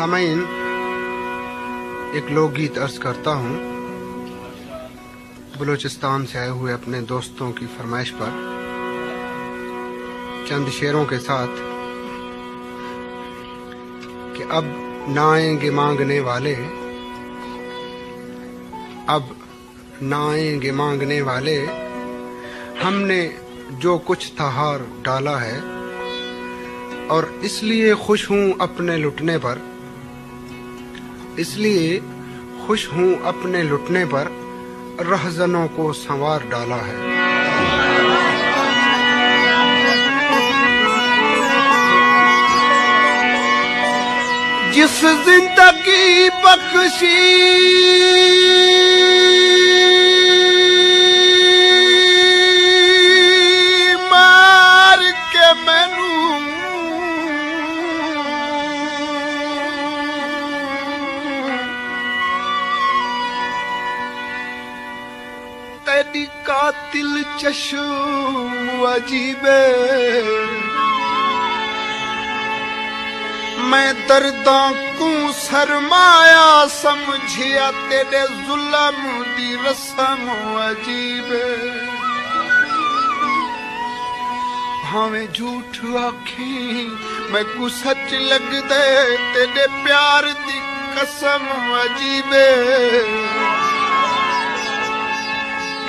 सामईन, एक लोकगीत अर्ज करता हूँ बलूचिस्तान से आए हुए अपने दोस्तों की फरमाइश पर, चंद शेरों के साथ कि अब ना आएंगे मांगने वाले, अब ना आएंगे मांगने वाले, हमने जो कुछ था हार डाला है, और इसलिए खुश हूं अपने लुटने पर, इसलिए खुश हूं अपने लुटने पर, रहज़नों को संवार डाला है। जिस जिंदगी बख्शी तेरी कातिल चश्म अजीबे, मैं दर्दां को सरमाया समझिया, तेरे जुल्म दी रस्म अजीबे। भावें झूठ आखी मैं को सच लग दे, तेरे प्यार दी कसम अजीबे।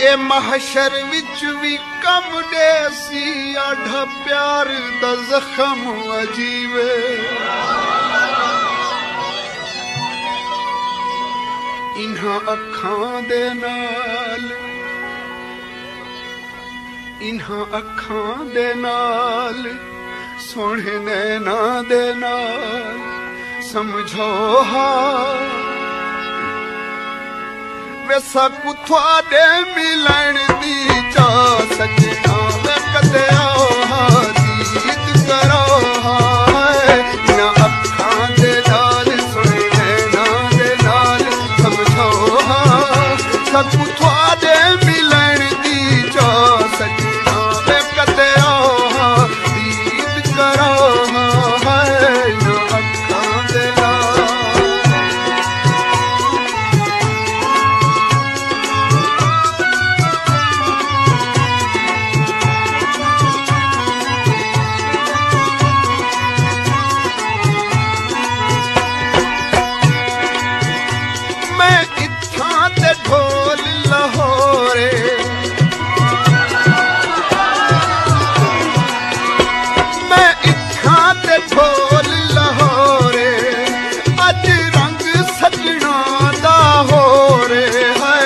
ए महशर विच भी कम देसी, आढ़ा प्यार दा जख्म अजीबे। इन्हां अखां दे नाल, इन्हां अखां दे नाल, सोहणे नैनां दे नाल समझो हाल। वैसा को थोड़े मिलन दी चा सजना, मैं कदे आओ दीद करो हाय। ना अखां दे नाल सुने नैना दे नाल समझो हां, सब थोड़े मिलन दी चा सजना, मैं कदे आओ दीद करो हाय। ना अखां दे नाल ढोल लाहौरे, मैं इत्थां ते ढोल लाहौरे, अज रंग सजना दा होरे है।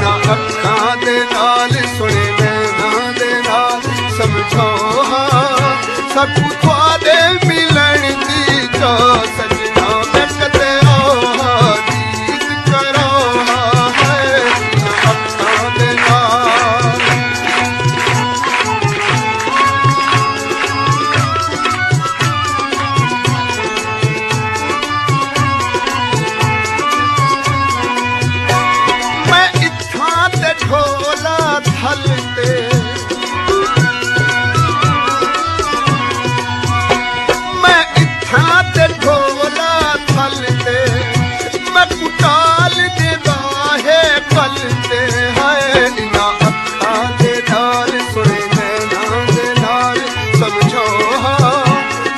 ना अखां दे नाल सुने नैना दे नाल समझो हां, सब थोड़े मिलन दी जा सजना, मैं कदे आओ दीद करो थलते। मैं इत्थां ते ढोला थलते, मैं कुटाल दे दाहे कलते है। ना अखां दे नाल सुने नैना दे नाल समझो हां,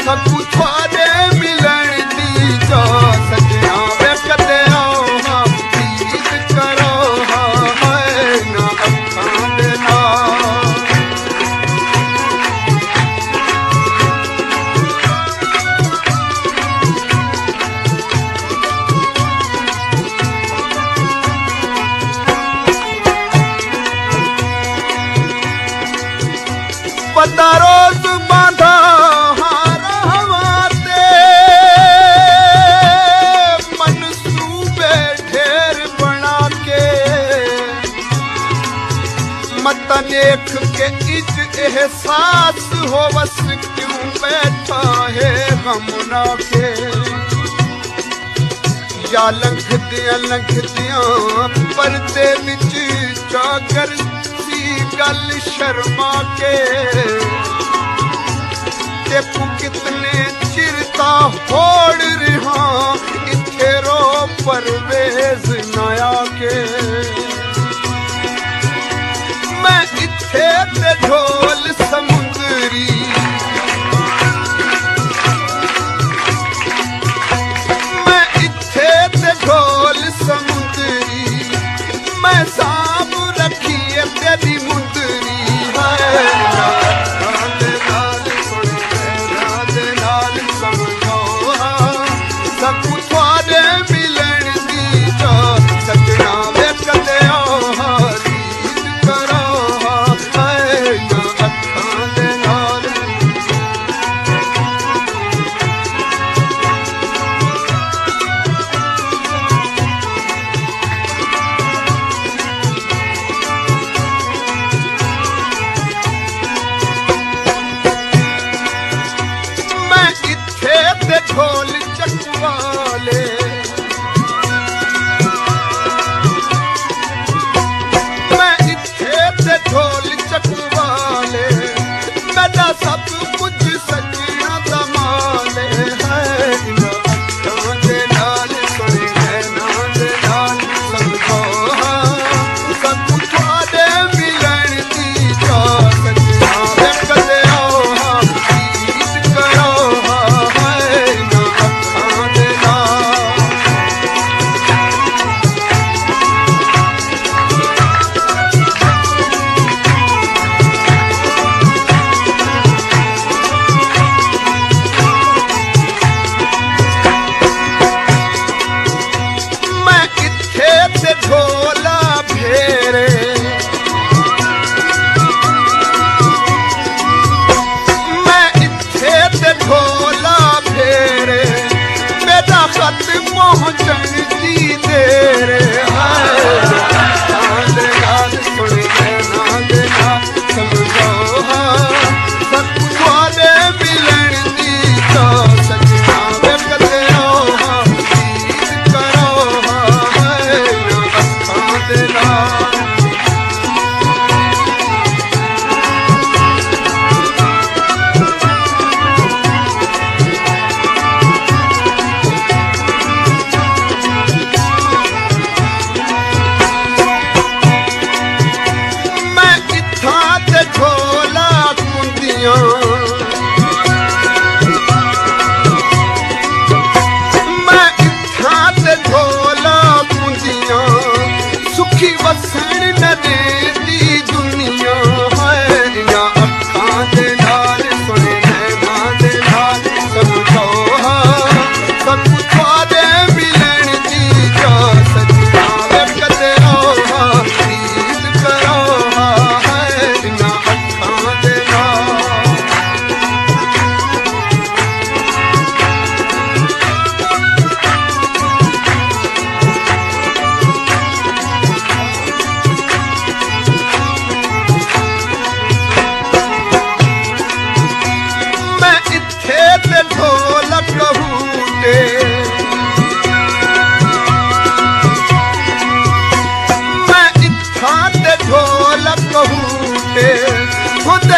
सब थोड़े मिलन दी जा सजना, मैं कदे आओ हां दीद करो हाय। ना अखां दे नाल पता रोज बांधा हारवाते, मनसूबे ढेर बना के, मत देख के इज एहसास हो बस, क्यों बैठा है गम ना के। या लंघदियां पर्दे विच जागर सी गल शर्मा के, देखो कितने चिर का होड़ रिहा इत्थे रो परवेज नया के मैं इत्थे ते ढोल समुंदरी मैं इत्थे ते ढोल समुंदरी मैं सांभ रखिए तेरी मुंदरी ढोल चकवाले मैं इत्थे ते ढोल चकवाले मेरा सब कुछ सजना दमाले है अखां दे नाल सुने नैना दे नाल समझो सब कुछ आदे मिलन दी जा सजना वे कदे आओ गीत करो ढोला फेरे मैं इत्थे ते ढोला फेरे मेरा खत पहुंचन दी देरे मैं इत्था ते ढोला कुंदियां सुखी वसण न देती दुनिया है या अखां दे नाल सुने नैना दे नाल समझो सब कुछ आदे मिलन दी जा सजना वे कदे आओ गीत करो है ना अखां दे नाल ढोलक कहूटे मैं इत्था ते ढोलक कहूटे खुद